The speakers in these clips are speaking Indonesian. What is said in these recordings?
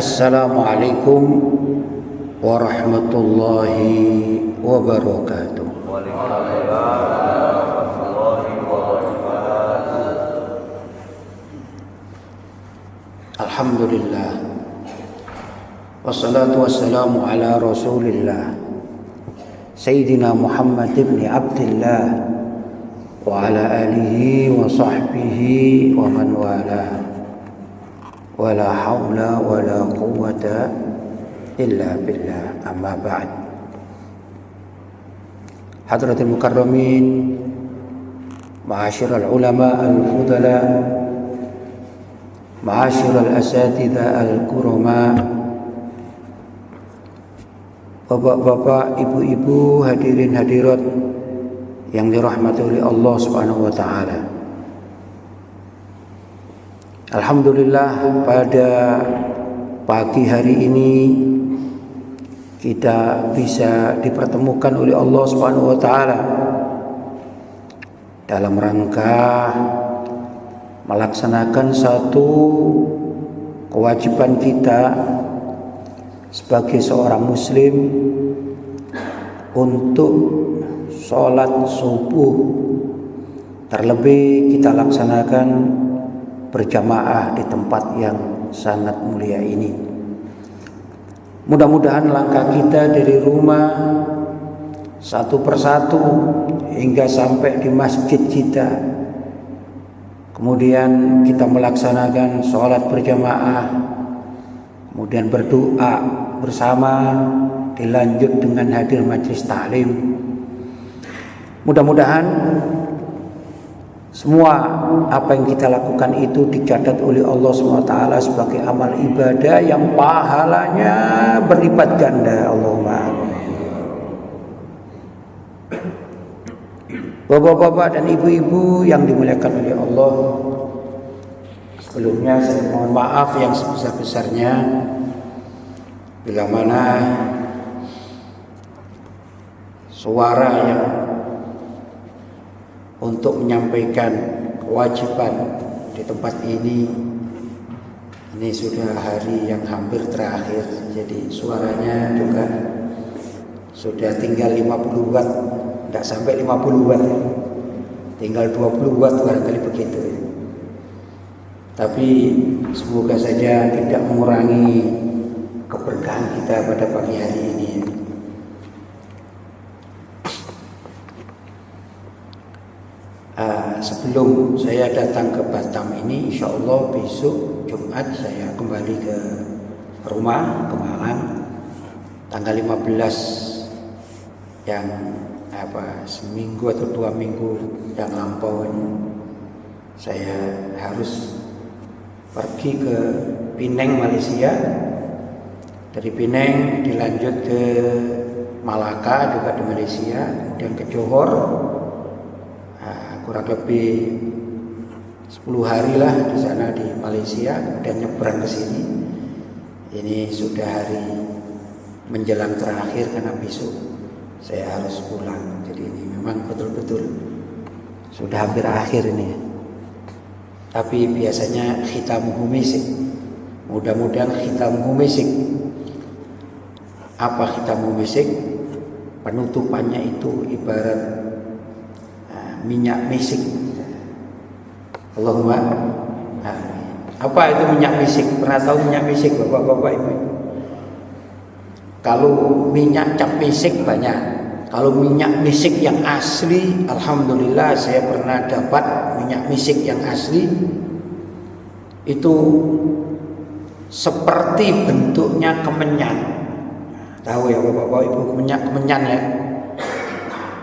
Assalamualaikum warahmatullahi wabarakatuh. Alhamdulillah, wassalatu wassalamu ala rasulillah Sayyidina Muhammad ibn Abdillah wa ala alihi wa sahbihi wa man wala wala hawla wala quwwata illa billah, amma ba'd. Hadratul mukarramin, ma'asyiral ulama al-fudala, ma'asyiral asatidha al-kurama, bapak-bapak, ibu-ibu, hadirin hadirat yang dirahmati oleh Allah Subhanahu wa taala. Alhamdulillah, pada pagi hari ini kita bisa dipertemukan oleh Allah Subhanahu wa taala dalam rangka melaksanakan satu kewajiban kita sebagai seorang muslim untuk sholat subuh, terlebih kita laksanakan berjamaah di tempat yang sangat mulia ini. Mudah-mudahan langkah kita dari rumah satu persatu hingga sampai di masjid kita, kemudian kita melaksanakan sholat berjamaah, kemudian berdoa bersama, dilanjut dengan hadir majelis taklim. Mudah-mudahan semua apa yang kita lakukan itu dicatat oleh Allah SWT sebagai amal ibadah yang pahalanya berlipat ganda. Allahumma amin. Bapak-bapak dan ibu-ibu yang dimuliakan oleh Allah, sebelumnya saya mohon maaf yang sebesar-besarnya bila mana suara yang untuk menyampaikan kewajiban di tempat ini sudah hari yang hampir terakhir, jadi suaranya juga sudah tinggal 50 watt, tidak sampai 50 watt, tinggal 20 watt barangkali begitu. Tapi semoga saja tidak mengurangi keberkahan kita pada pagi hari ini. Sebelum saya datang ke Batam ini, insya Allah besok Jumat saya kembali ke rumah, ke Malang, tanggal 15 yang seminggu atau 2 minggu yang lampau ini saya harus pergi ke Penang, Malaysia. Dari Penang dilanjut ke Malaka juga di Malaysia, kemudian ke Johor, kurang lebih 10 hari lah di sana di Malaysia, kemudian nyebrang ke sini. Ini sudah hari menjelang terakhir karena besok saya harus pulang. Jadi ini memang betul-betul sudah hampir akhir ini. Tapi biasanya khitamuhu misik. Mudah-mudahan khitamuhu misik. Apa khitamuhu misik? Penutupannya itu ibarat minyak misik. Allahumma amin. Apa itu minyak misik? Pernah tahu minyak misik, bapak-bapak, ibu? Kalau minyak cap misik banyak. Kalau minyak misik yang asli, alhamdulillah saya pernah dapat minyak misik yang asli. Itu seperti bentuknya kemenyan. Tahu ya bapak-bapak, ibu, kemenyan ya.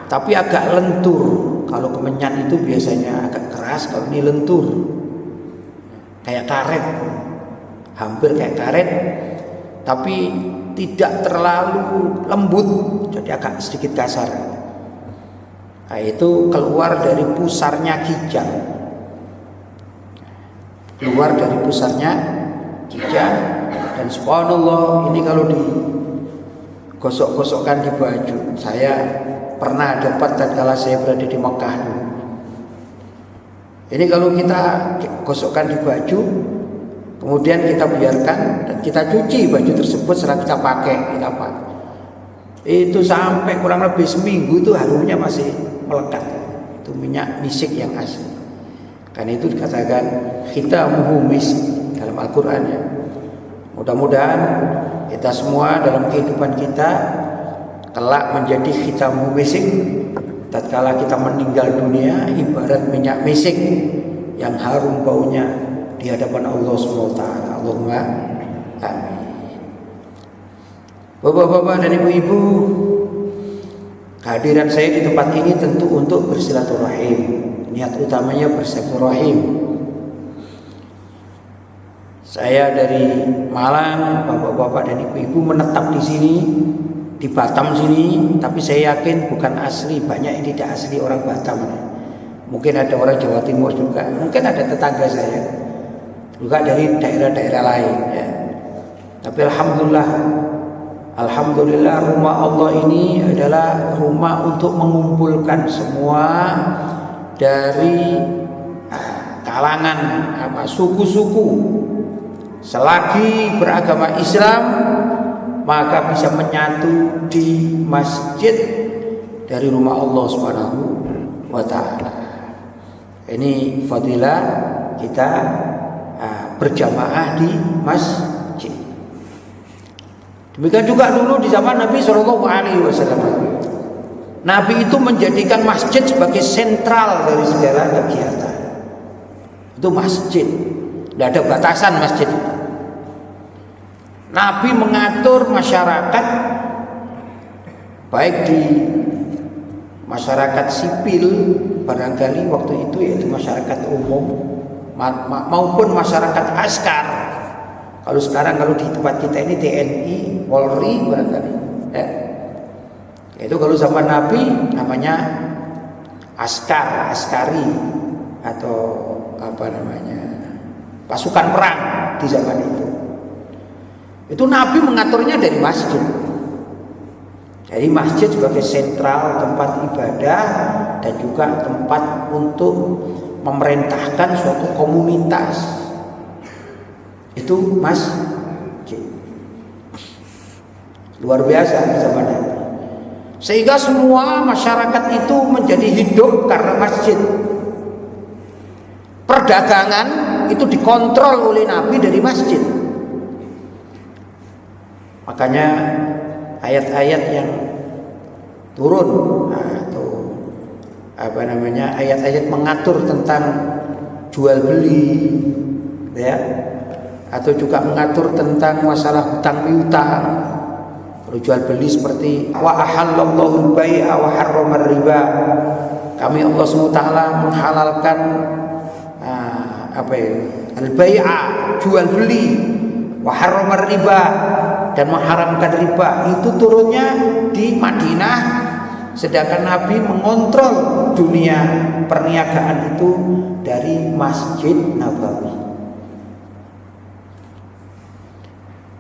Tapi agak lentur. Kalau kemenyan itu biasanya agak keras, kalau ini lentur, kayak karet, hampir kayak karet, tapi tidak terlalu lembut, jadi agak sedikit kasar. Nah, itu keluar dari pusarnya kijang, dan subhanallah, ini kalau digosok-gosokkan di baju, saya pernah dapat tatkala saya berada di Mekah dulu. Ini kalau kita gosokkan di baju, Kemudian kita biarkan dan kita cuci baju tersebut setelah kita pakai. Itu sampai kurang lebih seminggu itu harumnya masih melekat. Itu minyak misik yang asli. Karena itu dikatakan khitamuhu misk dalam Al-Quran ya. Mudah-mudahan kita semua dalam kehidupan kita kelak menjadi khitamuhu misik. Tatkala kita meninggal dunia ibarat minyak misik yang harum baunya di hadapan Allah SWT. Allahumma amin. Bapak-bapak dan ibu-ibu, kehadiran saya di tempat ini tentu untuk bersilaturahim. Niat utamanya bersilaturahim. Saya dari Malang, bapak-bapak dan ibu-ibu menetap di sini, di Batam sini, tapi saya yakin bukan asli, banyak yang tidak asli orang Batam. Mungkin ada orang Jawa Timur juga, mungkin ada tetangga saya juga dari daerah-daerah lain ya. Tapi Alhamdulillah rumah Allah ini adalah rumah untuk mengumpulkan semua dari kalangan suku-suku. Selagi beragama Islam maka bisa menyatu di masjid dari rumah Allah Subhanahu wa taala. Ini fadilah kita berjamaah di masjid. Demikian juga dulu di zaman Nabi SAW. Nabi itu menjadikan masjid sebagai sentral dari segala kegiatan. Itu masjid, tidak ada batasan masjid itu. Nabi mengatur masyarakat, baik di masyarakat sipil barangkali waktu itu, yaitu masyarakat umum, maupun masyarakat askar. Kalau sekarang kalau di tempat kita ini TNI, Polri barangkali ya. Itu kalau zaman Nabi namanya askari atau pasukan perang di zaman itu. Itu Nabi mengaturnya dari masjid. Jadi masjid sebagai sentral tempat ibadah dan juga tempat untuk memerintahkan suatu komunitas. Itu masjid. Luar biasa di zaman Nabi. Sehingga semua masyarakat itu menjadi hidup karena masjid. Perdagangan itu dikontrol oleh Nabi dari masjid. Makanya ayat-ayat yang turun atau ayat-ayat mengatur tentang jual beli ya, atau juga mengatur tentang masalah hutang piutang. Kalau jual beli seperti wa ahallallahu al-bai'a wa harrama riba. Kami Allah SWT menghalalkan al-bai'a, jual beli, wa harrama riba, dan mengharamkan riba. Itu turunnya di Madinah, sedangkan Nabi mengontrol dunia perniagaan itu dari Masjid Nabawi.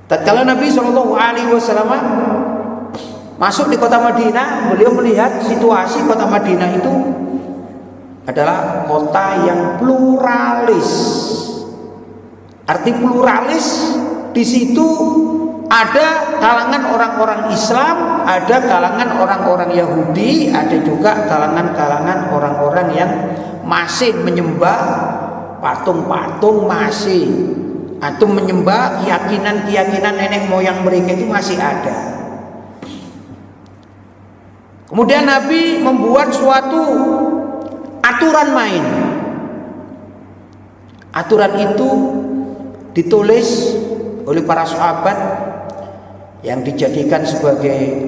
Tatkala Nabi SAW masuk di kota Madinah, beliau melihat situasi kota Madinah itu adalah kota yang pluralis. Arti pluralis, di situ ada kalangan orang-orang Islam, ada kalangan orang-orang Yahudi, ada juga kalangan-kalangan orang-orang yang masih menyembah patung-patung, atau menyembah keyakinan-keyakinan nenek moyang mereka itu masih ada. Kemudian Nabi membuat suatu aturan main. Aturan itu ditulis oleh para sahabat yang dijadikan sebagai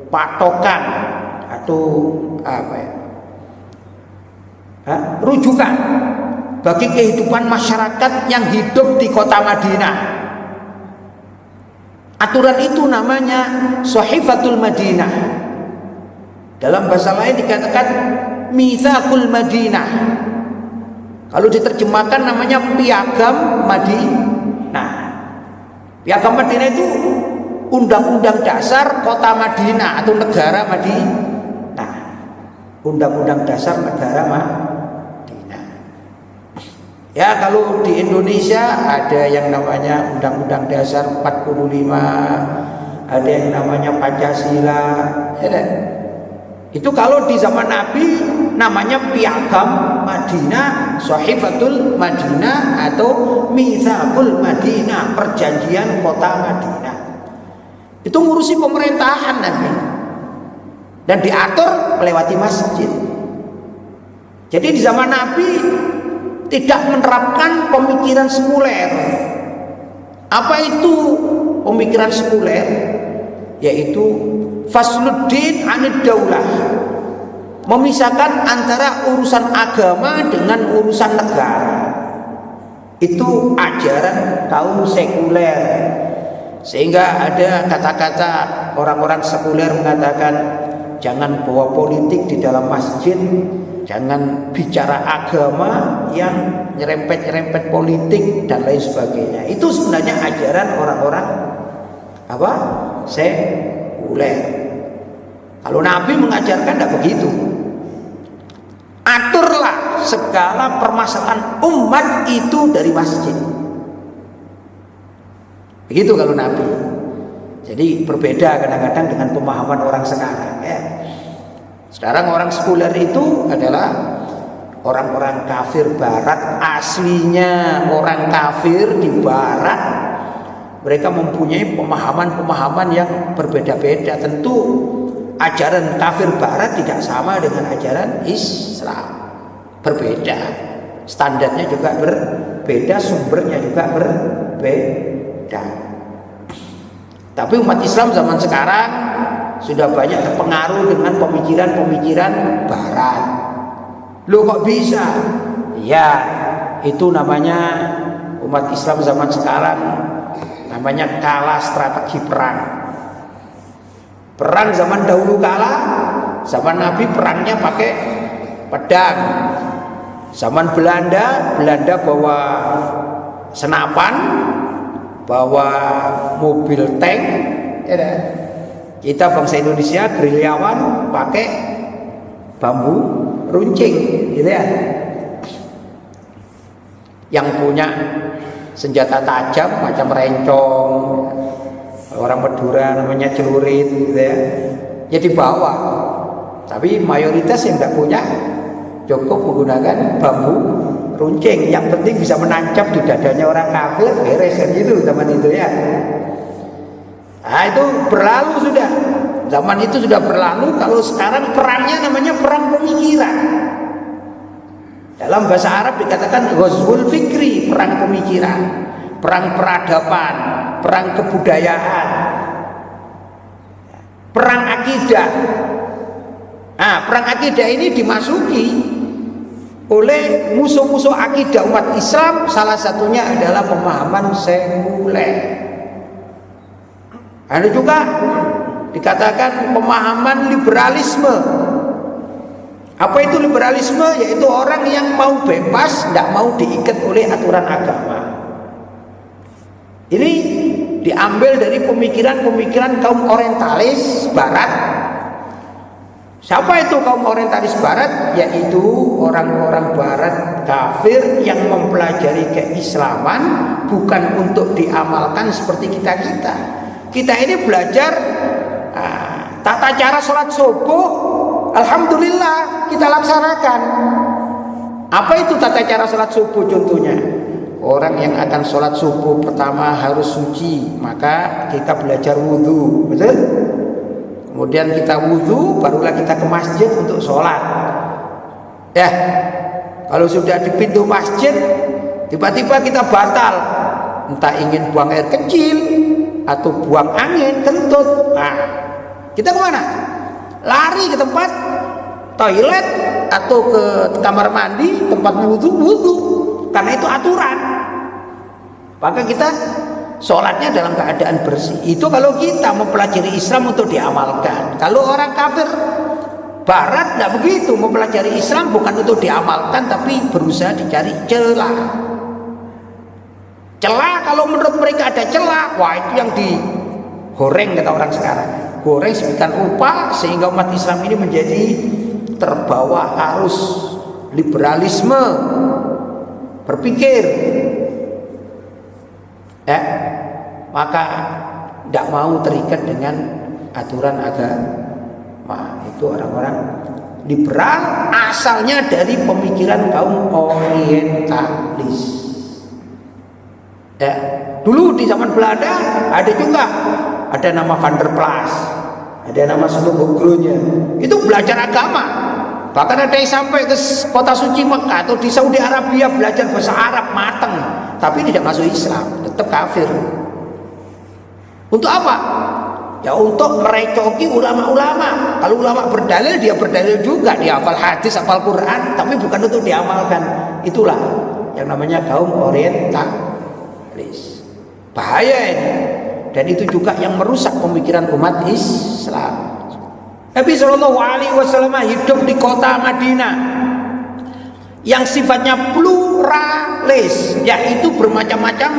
patokan atau rujukan bagi kehidupan masyarakat yang hidup di kota Madinah. Aturan itu namanya Sahifatul Madinah. Dalam bahasa lain dikatakan Mitsaqul Madinah. Kalau diterjemahkan namanya Piagam Madinah. Piagam Madinah itu undang-undang dasar kota Madinah atau negara Madinah. Undang-undang dasar negara Madinah. Ya kalau di Indonesia ada yang namanya Undang-Undang Dasar 45, ada yang namanya Pancasila, ya kan? Itu kalau di zaman Nabi namanya Piagam Madinah, Sahifatul Madinah atau Mitsaqul Madinah, perjanjian kota Madinah. Itu ngurusi pemerintahan Nabi. Dan diatur melewati masjid. Jadi di zaman Nabi tidak menerapkan pemikiran sekuler. Apa itu pemikiran sekuler? Yaitu fasluddin anid daulah, memisahkan antara urusan agama dengan urusan negara. Itu ajaran kaum sekuler. Sehingga ada kata-kata orang-orang sekuler mengatakan jangan bawa politik di dalam masjid, jangan bicara agama yang nyerempet-nyerempet politik dan lain sebagainya. Itu sebenarnya ajaran orang-orang apa? Sekuler. Kalau Nabi mengajarkan tidak begitu. Aturlah segala permasalahan umat itu dari masjid. Begitu kalau Nabi. Jadi berbeda kadang-kadang dengan pemahaman orang sekarang ya. Sekarang orang sekuler itu adalah orang-orang kafir barat, aslinya orang kafir di barat. Mereka mempunyai pemahaman-pemahaman yang berbeda-beda. Tentu ajaran kafir barat tidak sama dengan ajaran Islam. Berbeda. Standarnya juga berbeda, sumbernya juga berbeda. Tapi umat Islam zaman sekarang sudah banyak terpengaruh dengan pemikiran-pemikiran barat. Loh kok bisa? Ya, itu namanya umat Islam zaman sekarang namanya kalah strategi perang. Perang zaman dahulu kalah, zaman Nabi perangnya pakai pedang. Zaman Belanda bawa senapan, bawa mobil tank, ya. Kita bangsa Indonesia gerilyawan pakai bambu runcing, gitu ya. Yang punya senjata tajam macam rencong, orang Madura namanya celurit, gitu ya. Jadi bawa. Tapi mayoritas yang tidak punya cukup menggunakan bambu runcing. Yang penting bisa menancap di dadanya orang kafir, beres kan gitu zaman itu ya. Nah itu berlalu sudah. Zaman itu sudah berlalu. Kalau sekarang perangnya namanya perang pemikiran. Dalam bahasa Arab dikatakan ghazwul fikri, perang pemikiran, perang peradaban, perang kebudayaan, perang akidah. Nah, perang akidah ini dimasuki oleh musuh-musuh akidah umat Islam. Salah satunya adalah pemahaman sekuler. Ada juga dikatakan pemahaman liberalisme. Apa itu liberalisme? Yaitu orang yang mau bebas, tidak mau diikat oleh aturan agama. Ini diambil dari pemikiran-pemikiran kaum orientalis barat. Siapa itu kaum orientalis barat? Yaitu orang-orang barat kafir yang mempelajari keislaman bukan untuk diamalkan seperti kita-kita. Kita ini belajar tata cara sholat subuh, alhamdulillah kita laksanakan. Apa itu tata cara sholat subuh contohnya? Orang yang akan sholat subuh pertama harus suci, maka kita belajar wudhu, betul? Kemudian kita wudhu, barulah kita ke masjid untuk sholat. Ya, kalau sudah di pintu masjid, tiba-tiba kita batal, entah ingin buang air kecil atau buang angin, kentut. Nah, kita kemana? Lari ke tempat toilet atau ke kamar mandi, tempat wudhu, karena itu aturan. Maka kita sholatnya dalam keadaan bersih. Itu kalau kita mempelajari Islam untuk diamalkan. Kalau orang kafir barat tidak begitu, mempelajari Islam bukan untuk diamalkan, tapi berusaha dicari celah. Celah, kalau menurut mereka ada celah, wah itu yang digoreng kata orang sekarang. Goreng sedemikian rupa sehingga umat Islam ini menjadi terbawa arus liberalisme. berpikir, ya, maka tidak mau terikat dengan aturan agama. Itu orang-orang liberal, asalnya dari pemikiran kaum orientalis. Ya, dulu di zaman Belanda ada juga, ada nama Van der Plas, ada nama Slobogronya, itu belajar agama. Bahkan ada yang sampai ke kota suci Mekah atau di Saudi Arabia belajar bahasa Arab matang, tapi tidak masuk Islam, tetap kafir. Untuk apa? Ya untuk merecoki ulama-ulama. Kalau ulama berdalil, dia berdalil juga, dia hafal hadis, hafal Quran, tapi bukan untuk diamalkan. Itulah yang namanya kaum orientalis. Bahaya ini. Dan itu juga yang merusak pemikiran umat Islam. Nabi SAW hidup di kota Madinah yang sifatnya pluralis, yaitu bermacam-macam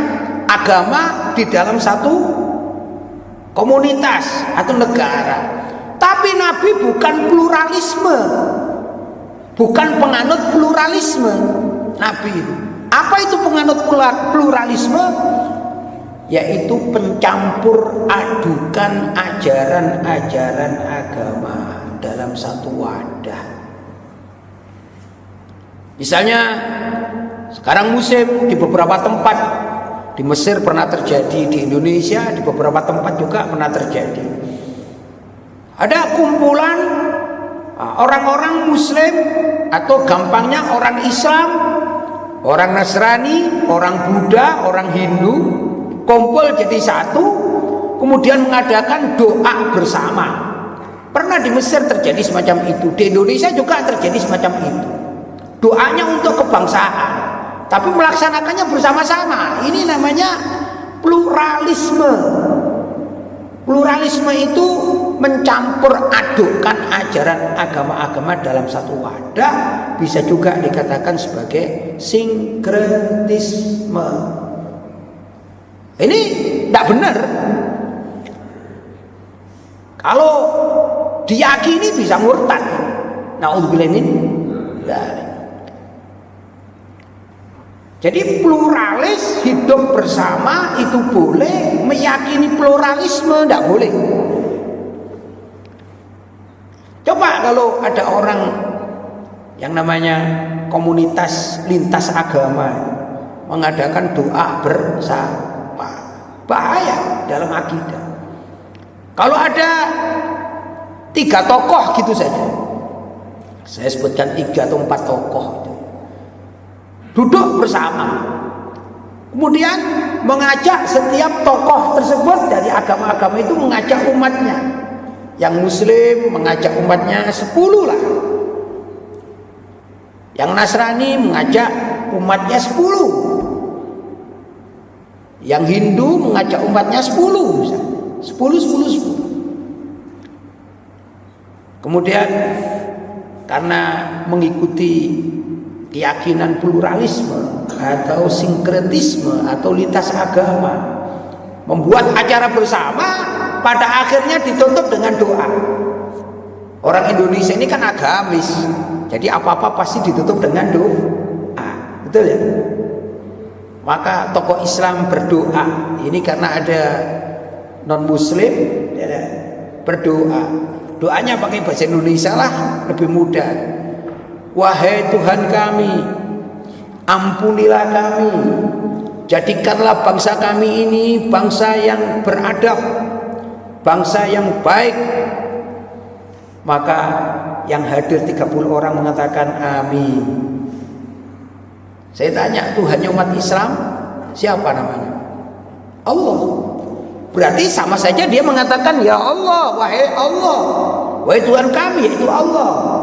agama di dalam satu komunitas atau negara. Tapi Nabi bukan pluralisme, bukan penganut pluralisme. Nabi apa itu penganut pluralisme? Yaitu pencampur adukan ajaran-ajaran agama dalam satu wadah. Misalnya sekarang musim di beberapa tempat, di Mesir pernah terjadi, di Indonesia di beberapa tempat juga pernah terjadi. Ada kumpulan orang-orang Muslim atau gampangnya orang Islam, orang Nasrani, orang Buddha, orang Hindu kumpul jadi satu, kemudian mengadakan doa bersama. Pernah di Mesir terjadi semacam itu, di Indonesia juga terjadi semacam itu. Doanya untuk kebangsaan, tapi melaksanakannya bersama-sama. Ini namanya pluralisme. Pluralisme itu mencampur adukkan ajaran agama-agama dalam satu wadah, bisa juga dikatakan sebagai sinkretisme. Ini tidak benar. Kalau diyakini bisa murtad. Naudzubillah min dzalik. Jadi pluralis hidup bersama itu boleh, meyakini pluralisme tidak boleh. Coba kalau ada orang yang namanya komunitas lintas agama mengadakan doa bersama, bahaya dalam akidah. Kalau ada 3 tokoh gitu saja, saya sebutkan 3 atau 4 tokoh itu duduk bersama, kemudian mengajak setiap tokoh tersebut dari agama-agama itu mengajak umatnya. Yang Muslim mengajak umatnya 10 lah, yang Nasrani mengajak umatnya 10, yang Hindu mengajak umatnya 10, 10. Kemudian karena mengikuti keyakinan pluralisme atau sinkretisme atau lintas agama, membuat acara bersama, pada akhirnya ditutup dengan doa. Orang Indonesia ini kan agamis, jadi apa-apa pasti ditutup dengan doa, betul ya? Maka tokoh Islam berdoa, ini karena ada non Muslim berdoa. Doanya pakai bahasa Indonesia lah, lebih mudah. Wahai Tuhan kami, ampunilah kami, jadikanlah bangsa kami ini bangsa yang beradab, bangsa yang baik. Maka yang hadir 30 orang mengatakan amin. Saya tanya, Tuhannya umat Islam siapa namanya? Allah. Berarti sama saja dia mengatakan ya Allah, wahai Allah, wahai Tuhan kami, yaitu Allah.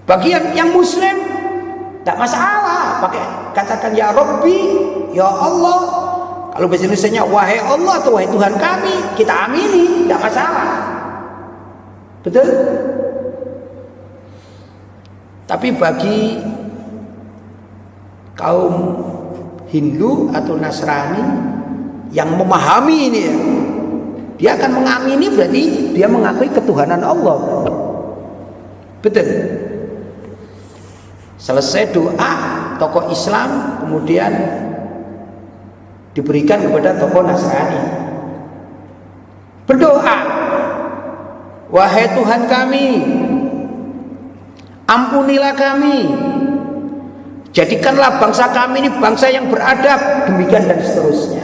Bagian yang Muslim tidak masalah, pakai katakan ya Rabbi, ya Allah. Kalau bahasa Indonesianya wahai Allah atau wahai Tuhan kami, kita amini, tidak masalah. Betul? Tapi bagi kaum Hindu atau Nasrani yang memahami ini ya, dia akan mengamini, berarti dia mengakui ketuhanan Allah. Betul? Selesai doa tokoh Islam kemudian diberikan kepada tokoh Nasrani. Berdoa, wahai Tuhan kami, ampunilah kami, jadikanlah bangsa kami ini bangsa yang beradab, demikian dan seterusnya.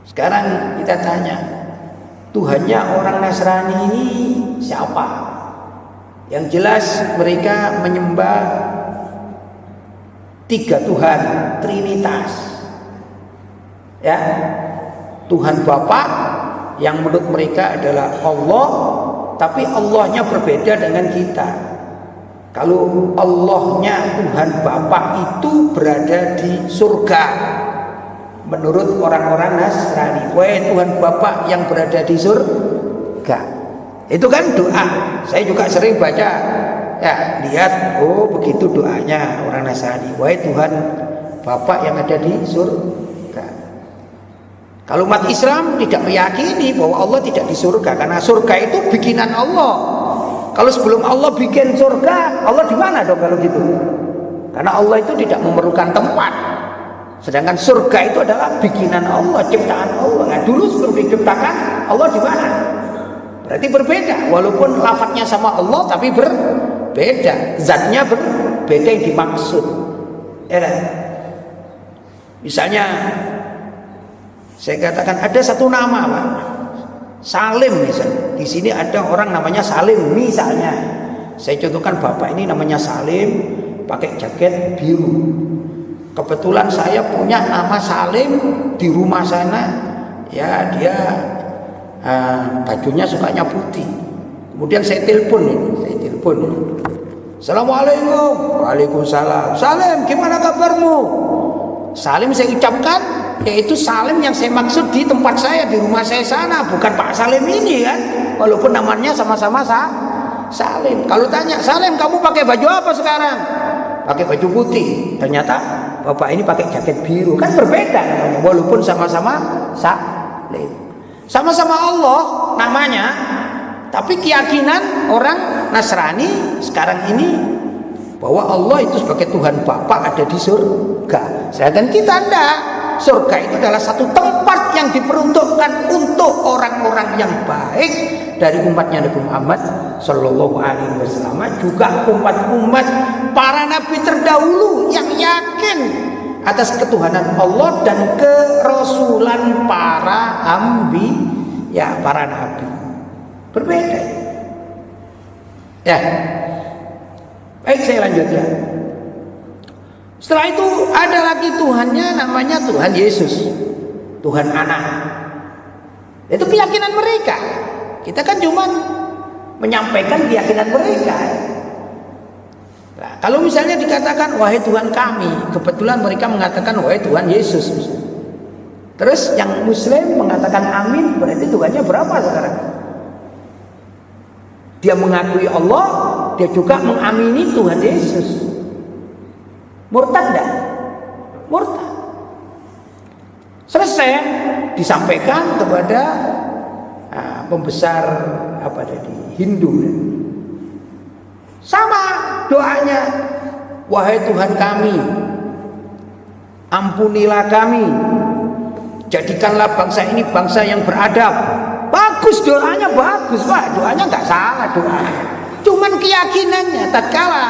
Sekarang kita tanya, Tuhannya orang Nasrani ini siapa? Yang jelas mereka menyembah 3 Tuhan, Trinitas. Ya, Tuhan Bapa yang menurut mereka adalah Allah, tapi Allahnya berbeda dengan kita. Kalau Allahnya Tuhan Bapa itu berada di surga, menurut orang-orang Nasrani, wahai Tuhan Bapa yang berada di surga. Itu kan doa. Saya juga sering baca, ya, lihat, oh begitu doanya orang Nasrani, wahai Tuhan Bapa yang ada di surga. Kalau umat Islam tidak meyakini bahwa Allah tidak di surga, karena surga itu bikinan Allah. Kalau sebelum Allah bikin surga, Allah di mana dong kalau gitu? Karena Allah itu tidak memerlukan tempat. Sedangkan surga itu adalah bikinan Allah, ciptaan Allah. Nah, dulu sebelum diciptakan, Allah di mana? Berarti berbeda. Walaupun lafadznya sama Allah, tapi berbeda. Zatnya berbeda yang dimaksud. Ya, misalnya, saya katakan ada satu nama, Pak, Salim misalnya. Di sini ada orang namanya Salim misalnya. Saya contohkan, bapak ini namanya Salim, pakai jaket biru. Kebetulan saya punya nama Salim di rumah sana, ya dia bajunya sukanya putih. Kemudian saya telepon. Assalamualaikum. Waalaikumsalam. Salim, gimana kabarmu? Salim saya ucapkan, yaitu Salim yang saya maksud di tempat saya, di rumah saya sana, bukan Pak Salim ini kan, walaupun namanya sama-sama Salim. Kalau tanya, Salim kamu pakai baju apa sekarang? Pakai baju putih. Ternyata bapak ini pakai jaket biru, kan berbeda namanya, walaupun sama-sama Salim, sama-sama Allah namanya, tapi keyakinan orang Nasrani sekarang ini bahwa Allah itu sebagai Tuhan Bapa ada di surga. Sedangkan kita enggak. Surga itu adalah satu tempat yang diperuntukkan untuk orang-orang yang baik dari umatnya Nabi Muhammad Sallallahu Alaihi Wasallam, juga umat-umat para nabi terdahulu yang yakin atas ketuhanan Allah dan kerasulan para ya para nabi. Berbeda. Ya. Baik, saya lanjutkan. Setelah itu ada lagi Tuhannya namanya Tuhan Yesus, Tuhan anak. Itu keyakinan mereka. Kita kan cuma menyampaikan keyakinan mereka. Nah, kalau misalnya dikatakan wahai Tuhan kami, kebetulan mereka mengatakan wahai Tuhan Yesus. Terus yang Muslim mengatakan amin, berarti Tuhannya berapa sekarang? Dia mengakui Allah, dia juga mengamini Tuhan Yesus. Murtad enggak? Murtad. Selesai disampaikan kepada pembesar apa tadi, Hindu. Sama doanya, wahai Tuhan kami, ampunilah kami, jadikanlah bangsa ini bangsa yang beradab. Bagus doanya, bagus Pak, doanya nggak salah doanya. Cuman keyakinannya, tatkala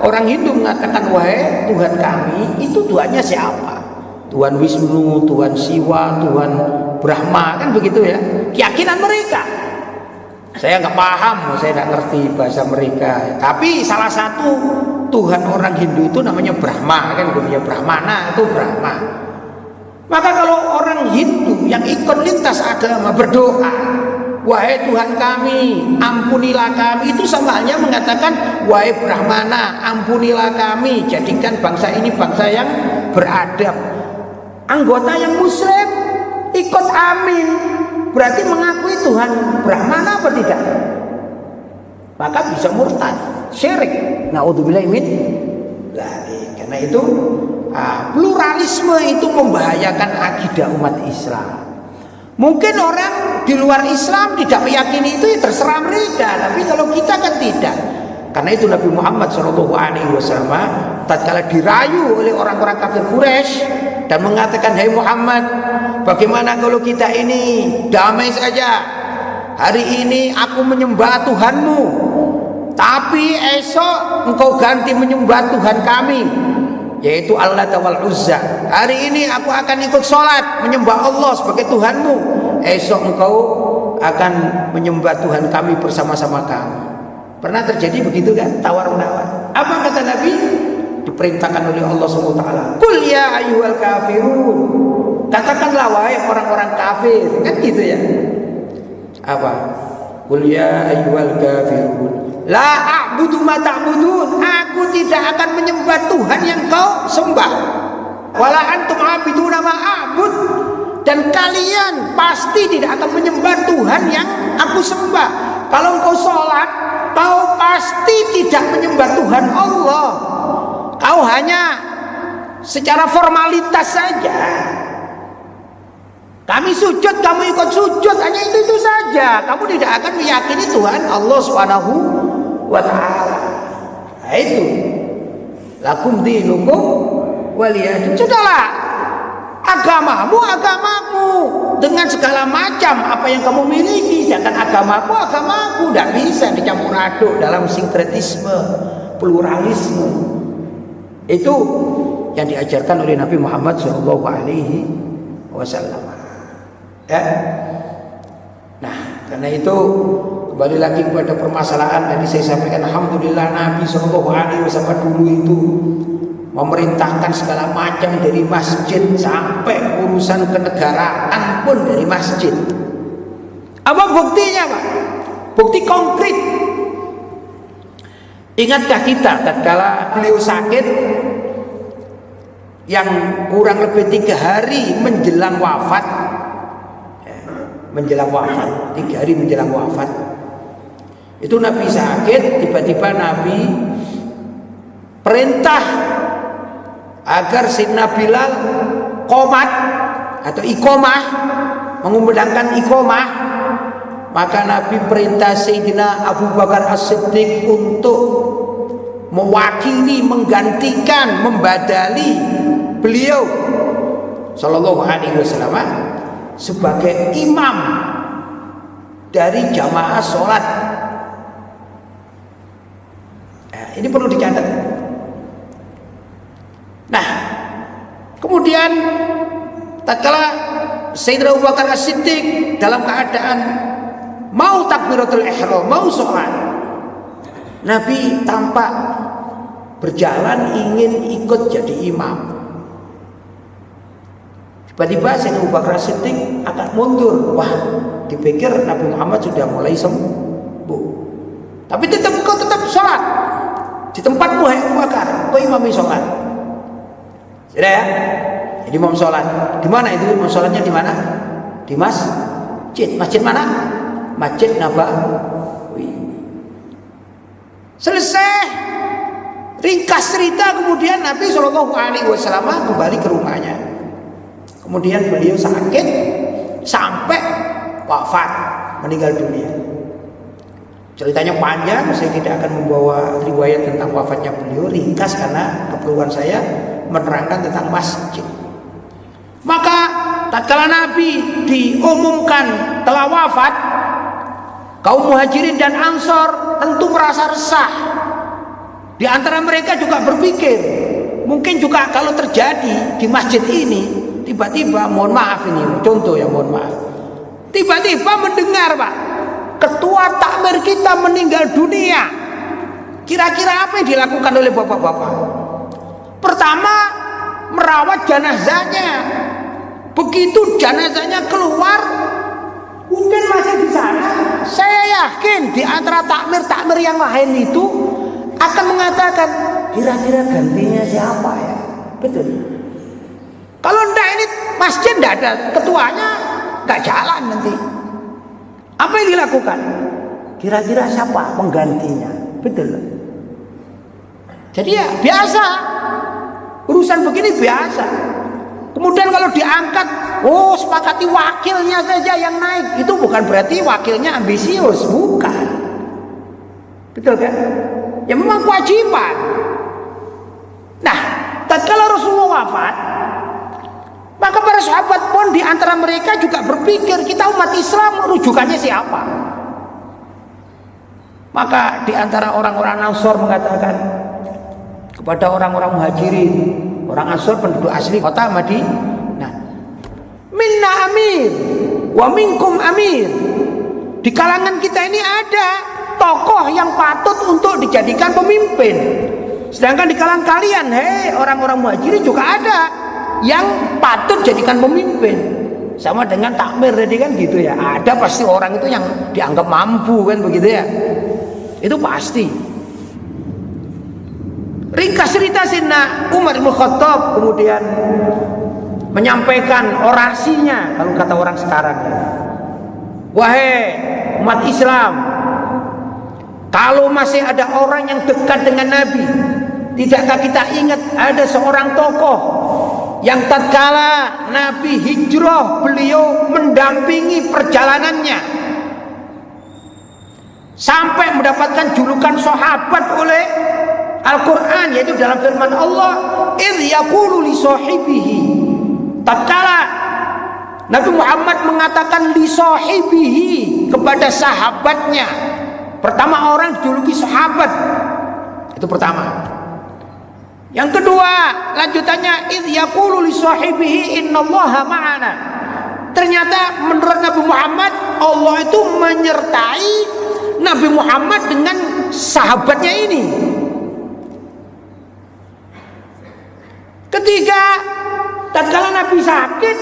orang Hindu mengatakan wahai Tuhan kami, itu Tuhannya siapa? Tuhan Wisnu, Tuhan Siwa, Tuhan Brahma, kan begitu ya? Keyakinan mereka. Saya nggak paham, saya nggak ngerti bahasa mereka. Tapi salah satu Tuhan orang Hindu itu namanya Brahma, kan namanya Brahmana, itu Brahma. Maka kalau orang Hindu yang ikut lintas agama berdoa, wahai Tuhan kami, ampunilah kami, itu sama halnya mengatakan wahai Brahmana, ampunilah kami, jadikan bangsa ini bangsa yang beradab. Anggota yang Muslim ikut amin, berarti mengakui Tuhan Brahmana apa tidak? Maka bisa murtad, syirik. Naudzubillahi min dzalik. Karena itu pluralisme itu membahayakan akidah umat Islam. Mungkin orang di luar Islam tidak meyakini itu, ya terserah mereka. Tapi kalau kita kan tidak. Karena itu Nabi Muhammad SAW tatkala dirayu oleh orang-orang kafir Quraisy dan mengatakan, "Hai Muhammad, bagaimana kalau kita ini damai saja? Hari ini aku menyembah Tuhanmu, tapi esok engkau ganti menyembah Tuhan kami, yaitu Allah wal Uzza. Hari ini aku akan ikut sholat menyembah Allah sebagai Tuhanmu, esok engkau akan menyembah Tuhan kami bersama-sama kami." Pernah terjadi begitu kan? Tawar-menawar. Apa kata Nabi? Diperintahkan oleh Allah SWT, "Qul ya ayyuhal kafirun." Katakanlah wahai orang-orang kafir. Kan gitu ya. Apa? "Qul ya ayyuhal kafirun la a'budu ma ta'budun." Aku tidak akan menyembah Tuhan yang kau sembah. Wala antum 'abiduna ma a'bud. Dan kalian pasti tidak akan menyembah Tuhan yang aku sembah. Kalau engkau sholat, kau pasti tidak menyembah Tuhan Allah. Kau hanya secara formalitas saja. Kami sujud, kamu ikut sujud, hanya itu saja. Kamu tidak akan meyakini Tuhan Allah Subhanahu wa ta'ala. Nah, itu. Lakum dinukum waliyadin. Sudahlah. Agamamu, agamamu. Dengan segala macam apa yang kamu miliki. Sedangkan agamaku, agamaku. Tidak bisa dicampur aduk dalam sinkretisme, pluralisme. Itu yang diajarkan oleh Nabi Muhammad SAW. Ya. Nah, karena itu kembali lagi kepada permasalahan tadi saya sampaikan, alhamdulillah Nabi SAW dulu itu memerintahkan segala macam dari masjid sampai urusan kenegaraan pun dari masjid. Apa buktinya, Pak? Bukti konkret. Ingatkah kita tatkala beliau sakit yang kurang lebih 3 hari menjelang wafat, 3 hari menjelang wafat, itu Nabi sakit, tiba-tiba Nabi perintah agar Sayyidina Bilal qomat atau iqomah, mengumandangkan iqomah. Maka Nabi perintah Sayyidina Abu Bakar As-Siddiq untuk mewakili, menggantikan, membadali beliau Sallallahu Alaihi Wasallam sebagai imam dari jamaah sholat. Nah, ini perlu dicatat. Nah, kemudian tatkala Sayyidina Abu Bakar As-Siddiq dalam keadaan mau takbiratul ihram, mau sholat, Nabi tampak berjalan ingin ikut jadi imam. Tiba-tiba Sayyidina Abu Bakar As-Siddiq akan mundur. Wah, dipikir Nabi Muhammad sudah mulai sembuh. Tapi tetap sholat di tempatmu, hai Abu Bakar, kau imami sholat. Sudah ya? Jadi imam sholat. Di mana itu imam sholatnya? Di mana? Di masjid. Masjid mana? Masjid Nabawi. Selesai. Ringkas cerita, kemudian Nabi SAW kembali ke rumahnya. Kemudian beliau sakit sampai wafat, meninggal dunia. Ceritanya panjang, saya tidak akan membawa riwayat tentang wafatnya beliau. Ringkas karena keperluan saya menerangkan tentang masjid. Maka tatkala Nabi diumumkan telah wafat, kaum Muhajirin dan Ansor tentu merasa resah. Di antara mereka juga berpikir, mungkin juga kalau terjadi di masjid ini, tiba-tiba, mohon maaf ini contoh ya, mohon maaf, tiba-tiba mendengar, Pak, ketua takmir kita meninggal dunia. Kira-kira apa yang dilakukan oleh bapak-bapak? Pertama, merawat jenazahnya. Begitu jenazahnya keluar, mungkin masih di sana, saya yakin di antara takmir-takmir yang lain itu akan mengatakan, kira-kira gantinya siapa ya? Betul. Kalau enggak, ini masjid enggak ada ketuanya, enggak jalan nanti. Apa yang dilakukan? Kira-kira siapa penggantinya? Betul. Jadi ya biasa, urusan begini biasa. Kemudian kalau diangkat, oh sepakati wakilnya saja yang naik, itu bukan berarti wakilnya ambisius, bukan. Betul kan? Ya memang kewajiban. Nah, tatkala Rasulullah wafat, maka para sahabat pun di antara mereka juga berpikir, kita umat Islam rujukannya siapa? Maka di antara orang-orang Ansor mengatakan kepada orang-orang Muhajirin, orang Ansor penduduk asli kota Madinah, minna amir wa minkum amir. Di kalangan kita ini ada tokoh yang patut untuk dijadikan pemimpin. Sedangkan di kalangan kalian, hei orang-orang Muhajirin juga ada yang patut jadikan pemimpin. Sama dengan takmir tadi kan gitu ya. Ada pasti orang itu yang dianggap mampu kan begitu ya. Itu pasti. Ringkas cerita Sayyidina Umar bin Khattab kemudian menyampaikan orasinya kalau kata orang sekarang ya. Wahai umat Islam, kalau masih ada orang yang dekat dengan Nabi, tidakkah kita ingat ada seorang tokoh yang tatkala Nabi hijrah beliau mendampingi perjalanannya sampai mendapatkan julukan sahabat oleh Al-Quran, yaitu dalam firman Allah, idh yaqulu li sahibihi, tatkala Nabi Muhammad mengatakan li sahibihi kepada sahabatnya. Pertama orang dijuluki sahabat, itu pertama. Yang kedua lanjutannya idh yaqulu li sahibihi innallaha ma'ana. Ternyata menurut Nabi Muhammad, Allah itu menyertai Nabi Muhammad dengan sahabatnya ini. Ketiga, tatkala Nabi sakit,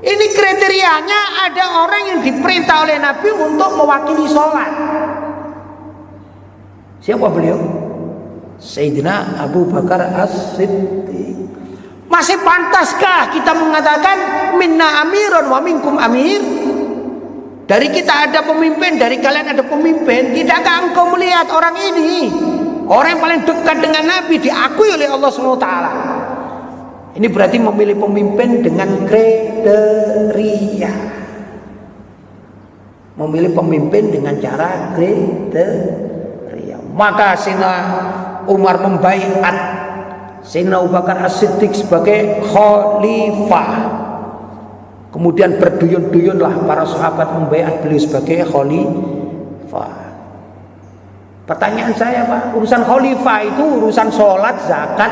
ini kriterianya ada orang yang diperintah oleh Nabi untuk mewakili sholat. Siapa beliau? Sayyidina Abu Bakar As-Siddiq. Masih pantaskah kita mengatakan minna amirun wa minkum amir? Dari kita ada pemimpin, dari kalian ada pemimpin. Tidakkah engkau melihat orang ini, orang yang paling dekat dengan Nabi, diakui oleh Allah SWT? Ini berarti memilih pemimpin dengan kriteria. Memilih pemimpin dengan cara kriteria. Maka Sayyidina Umar membaiat Sayyidina Abu Bakar As-Siddiq sebagai khalifah. Kemudian berduyun-duyunlah para sahabat membaiat beliau sebagai khalifah. Pertanyaan saya, Pak, urusan khalifah itu urusan sholat, zakat,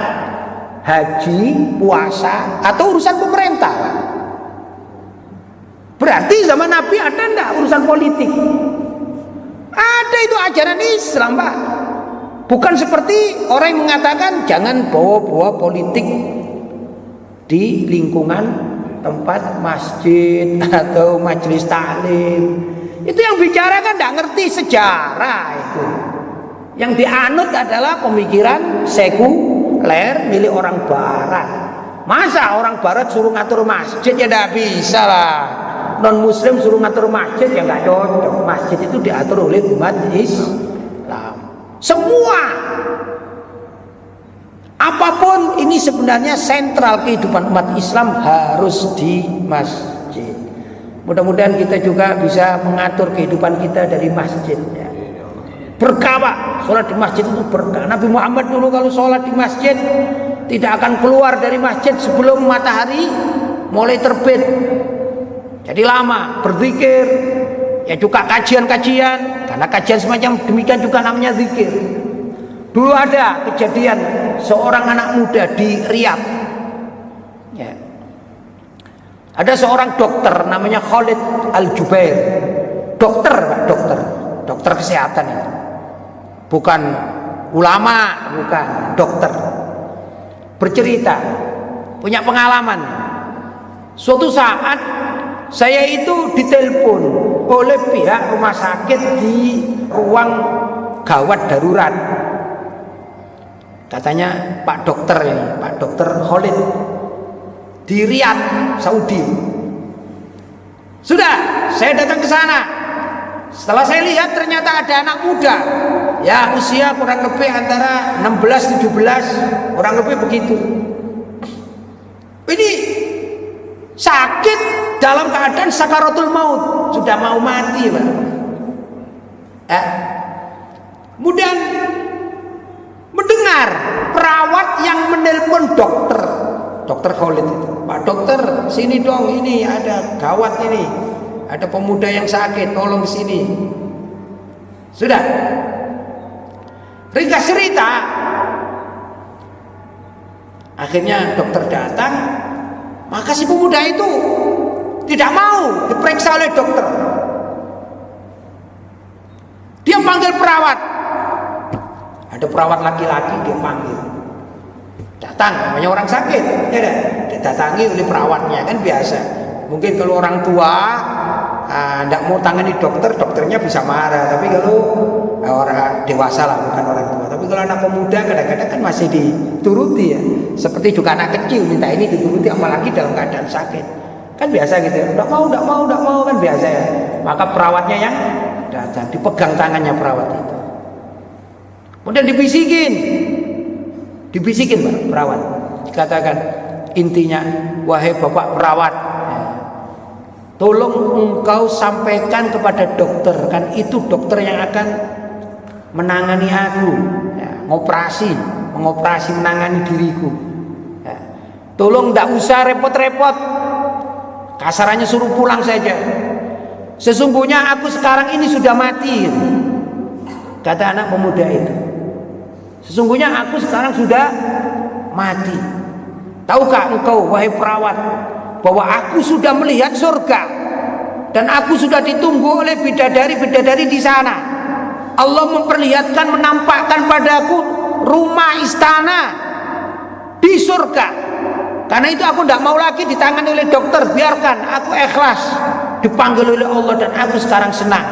haji, puasa, atau urusan pemerintah? Berarti zaman Nabi ada enggak urusan politik? Ada, itu ajaran Islam, Pak. Bukan seperti orang yang mengatakan jangan bawa-bawa politik di lingkungan tempat masjid atau majelis taklim. Itu yang bicara kan enggak ngerti sejarah itu. Yang dianut adalah pemikiran sekuler milik orang barat. Masa orang barat suruh ngatur masjid? Ya tidak bisa lah. Non muslim suruh ngatur masjid ya nggak cocok. Masjid itu diatur oleh umat Islam. Semua apapun ini sebenarnya sentral kehidupan umat Islam harus di masjid. Mudah-mudahan kita juga bisa mengatur kehidupan kita dari masjid ya. Berkah, Pak. Sholat di masjid itu berkah. Nabi Muhammad dulu kalau sholat di masjid tidak akan keluar dari masjid sebelum matahari mulai terbit. Jadi lama berzikir, ya juga kajian-kajian. Karena kajian semacam demikian juga namanya zikir. Dulu ada kejadian seorang anak muda di Riyadh. Ya. Ada seorang dokter namanya Khalid Al-Jubair. Dokter, Pak, dokter kesehatan itu. Bukan ulama, bukan dokter. Bercerita, punya pengalaman. Suatu saat saya itu ditelepon oleh pihak rumah sakit di ruang gawat darurat. Katanya Pak dokter ini, Pak dokter Khalid di Riyadh, Saudi. Sudah, saya datang ke sana. Setelah saya lihat ternyata ada anak muda, ya usia kurang lebih antara 16-17, kurang lebih begitu. Ini sakit dalam keadaan sakaratul maut, sudah mau mati, Pak. Kemudian mendengar perawat yang menelpon dokter Khalid itu, Pak dokter, sini dong, ini ada gawat ini, ada pemuda yang sakit, tolong sini. Sudah, ringkas cerita, akhirnya dokter datang, maka si pemuda itu tidak mau diperiksa oleh dokter. Dia panggil perawat, ada perawat laki-laki, dia panggil, datang, namanya orang sakit, ya kan? Didatangi oleh perawatnya, kan biasa. Mungkin kalau orang tua tidak mau tangani dokter, dokternya bisa marah. Tapi kalau orang dewasa lah, bukan orang tua. Tapi kalau anak pemuda kadang-kadang kan masih dituruti ya. Seperti juga anak kecil minta ini dituruti, apalagi dalam keadaan sakit. Kan biasa gitu ya. Tidak mau kan biasa ya. Maka perawatnya yang datang, dipegang tangannya perawat itu. Kemudian dibisikin Pak perawat. Dikatakan intinya, wahai Bapak perawat, tolong engkau sampaikan kepada dokter, kan itu dokter yang akan menangani aku, ya, mengoperasi menangani diriku. Ya. Tolong tidak usah repot-repot, kasarannya suruh pulang saja. Sesungguhnya aku sekarang ini sudah mati, kata anak pemuda itu. Sesungguhnya aku sekarang sudah mati. Tahukah engkau wahai perawat, bahwa aku sudah melihat surga dan aku sudah ditunggu oleh bidadari-bidadari di sana. Allah memperlihatkan, menampakkan padaku rumah istana di surga. Karena itu aku tidak mau lagi ditangani oleh dokter. Biarkan aku ikhlas dipanggil oleh Allah dan aku sekarang senang.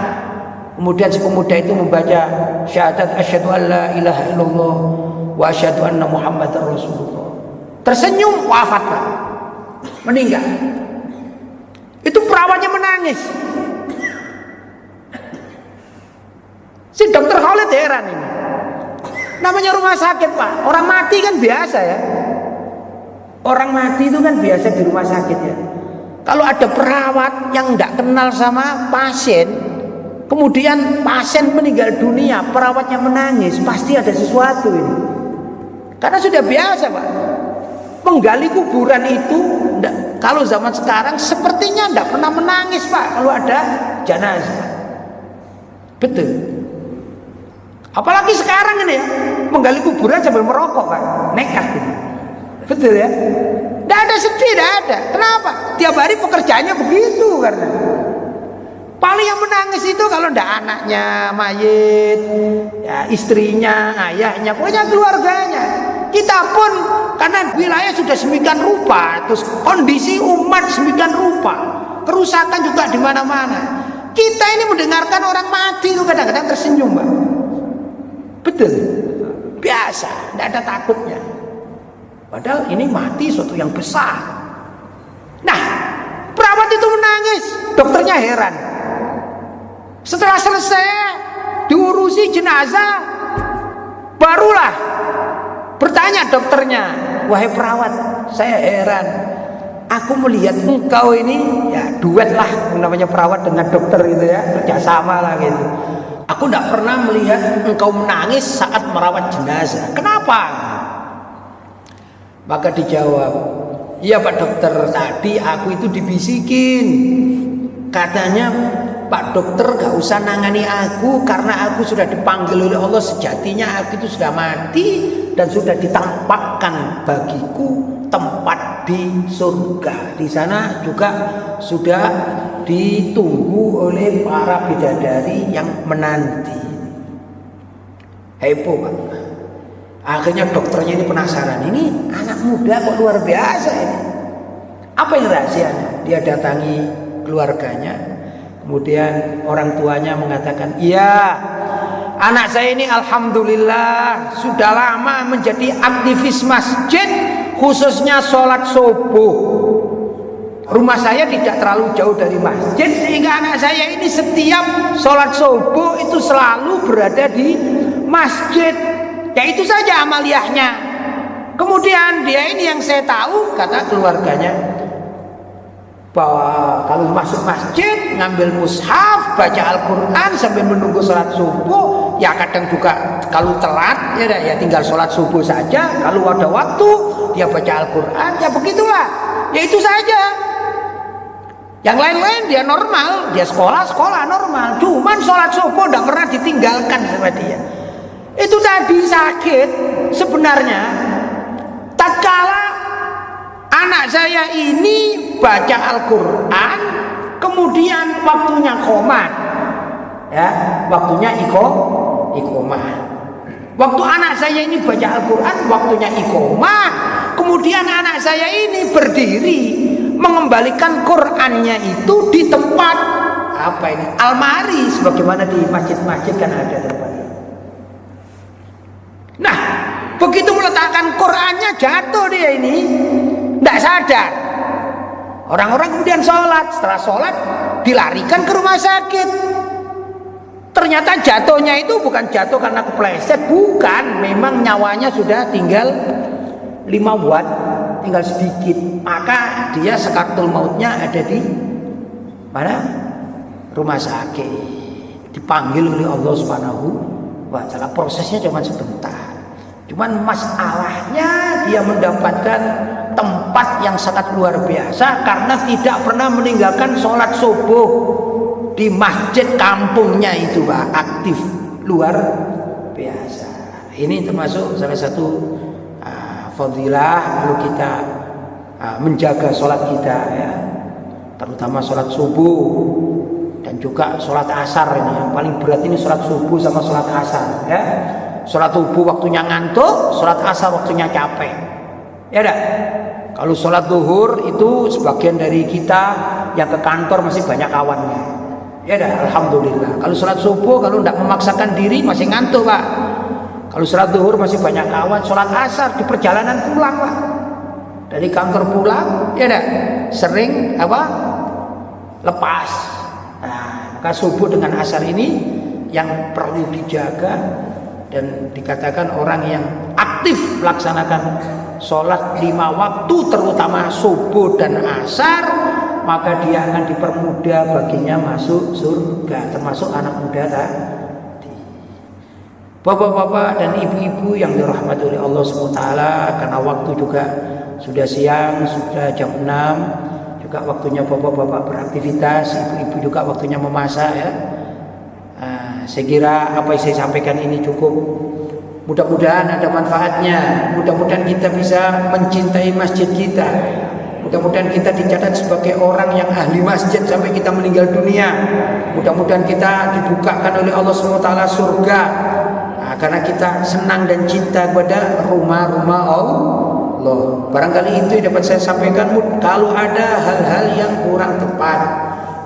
Kemudian si pemuda itu membaca syahadat asyhadu an la ilaha illallah wa asyhadu anna muhammadar rasulullah. Tersenyum, wafat Pak. Meninggal. Itu perawatnya menangis. Si dokter Khalid heran ini. Namanya rumah sakit Pak. Orang mati kan biasa ya. Orang mati itu kan biasa di rumah sakit ya. Kalau ada perawat yang tidak kenal sama pasien, kemudian pasien meninggal dunia, perawatnya menangis, pasti ada sesuatu ini. Karena sudah biasa Pak. Menggali kuburan itu kalau zaman sekarang sepertinya tidak pernah menangis Pak kalau ada jenazah. Betul. Apalagi sekarang ini ya, menggali kuburan sambil merokok Pak, nekat ini. Betul ya. Tidak ada sedih, tidak ada. Kenapa? Tiap hari pekerjaannya begitu karena paling yang menangis itu kalau tidak anaknya mayit, ya istrinya, ayahnya, pokoknya keluarganya. Kita pun karena wilayah sudah semikian rupa, terus kondisi umat semikian rupa, kerusakan juga di mana-mana. Kita ini mendengarkan orang mati itu kadang-kadang tersenyum, Mbak. Betul, biasa, tidak ada takutnya. Padahal ini mati suatu yang besar. Nah, perawat itu menangis, dokternya heran. Setelah selesai diurusi jenazah, barulah bertanya dokternya, wahai perawat, saya heran. Aku melihat engkau ini, ya duet lah namanya perawat dengan dokter gitu ya, kerjasama lah gitu. Aku tidak pernah melihat engkau menangis saat merawat jenazah. Kenapa? Maka dijawab, iya Pak dokter, tadi aku itu dibisikin. Katanya Pak dokter gak usah nangani aku karena aku sudah dipanggil oleh Allah. Sejatinya aku itu sudah mati dan sudah ditampakkan bagiku tempat di surga. Di sana juga sudah ditunggu oleh para bidadari yang menanti. Heboh Pak. Akhirnya dokternya ini penasaran, ini anak muda kok luar biasa ini. Apa yang rahasianya? Dia datangi keluarganya, kemudian orang tuanya mengatakan, iya, anak saya ini alhamdulillah sudah lama menjadi aktivis masjid, khususnya sholat subuh. Rumah saya tidak terlalu jauh dari masjid, sehingga anak saya ini setiap sholat subuh itu selalu berada di masjid. Ya itu saja amaliyahnya. Kemudian dia ini yang saya tahu, kata keluarganya, bahwa kalau masuk masjid ngambil mushaf, baca Al-Quran sambil menunggu sholat subuh, ya kadang juga kalau telat ya tinggal sholat subuh saja. Kalau ada waktu dia baca Al-Quran, ya begitulah, ya itu saja. Yang lain-lain dia normal, dia sekolah normal. Cuman sholat subuh tidak pernah ditinggalkan sama dia. Itu tadi sakit sebenarnya. Tatkala anak saya ini baca Al-Quran, kemudian waktunya qomat, ya, waktunya iqomah. Waktu anak saya ini baca Al-Quran, waktunya iqomah. Kemudian anak saya ini berdiri mengembalikan Qurannya itu di tempat apa ini? Almari, sebagaimana di masjid-masjid kan ada tempatnya. Nah, begitu meletakkan Qurannya jatuh dia ini, tidak sadar. Orang-orang kemudian sholat, setelah sholat dilarikan ke rumah sakit. Ternyata jatuhnya itu bukan jatuh karena kepleset, bukan, memang nyawanya sudah tinggal 5 watt, tinggal sedikit. Maka dia sekatul mautnya ada di mana? Rumah sakit. Dipanggil oleh Allah Subhanahu wa Ta'ala. Prosesnya cuma sebentar. Cuman masalahnya dia mendapatkan tempat yang sangat luar biasa karena tidak pernah meninggalkan sholat subuh di masjid kampungnya itu, Pak, aktif luar biasa. Ini termasuk salah satu fadilah kalau kita menjaga sholat kita, ya, terutama sholat subuh dan juga sholat asar. Ini yang paling berat ini sholat subuh sama sholat asar, ya. Sholat subuh waktunya ngantuk, sholat asar waktunya capek, ya dah. Kalau sholat zuhur itu sebagian dari kita yang ke kantor masih banyak kawannya, ya dah, alhamdulillah. Kalau sholat subuh kalau tidak memaksakan diri masih ngantuk, Pak. Kalau sholat zuhur masih banyak kawan. Sholat asar di perjalanan pulang, Pak, dari kantor pulang, ya dah, sering apa lepas. Nah, maka subuh dengan asar ini yang perlu dijaga. Dan dikatakan orang yang aktif melaksanakan sholat 5 waktu, terutama subuh dan asar, maka dia akan dipermudah baginya masuk surga, termasuk anak muda tadi. Bapak-bapak dan ibu-ibu yang dirahmati oleh Allah SWT, karena waktu juga sudah siang, sudah jam 6, juga waktunya bapak-bapak beraktivitas, ibu-ibu juga waktunya memasak, ya. Saya kira apa yang saya sampaikan ini cukup. Mudah-mudahan ada manfaatnya. Mudah-mudahan kita bisa mencintai masjid kita. Mudah-mudahan kita dicatat sebagai orang yang ahli masjid sampai kita meninggal dunia. Mudah-mudahan kita dibukakan oleh Allah SWT surga, karena kita senang dan cinta kepada rumah-rumah Allah. Barangkali itu yang dapat saya sampaikan. Kalau ada hal-hal yang kurang tepat,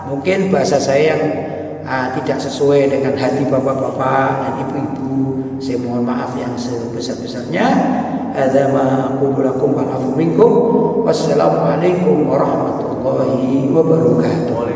mungkin bahasa saya yang tidak sesuai dengan hati bapak-bapak dan ibu-ibu, saya mohon maaf yang sebesar-besarnya. Hadza ma aqulu lakum wal afu minkum. Wassalamualaikum warahmatullahi wabarakatuh.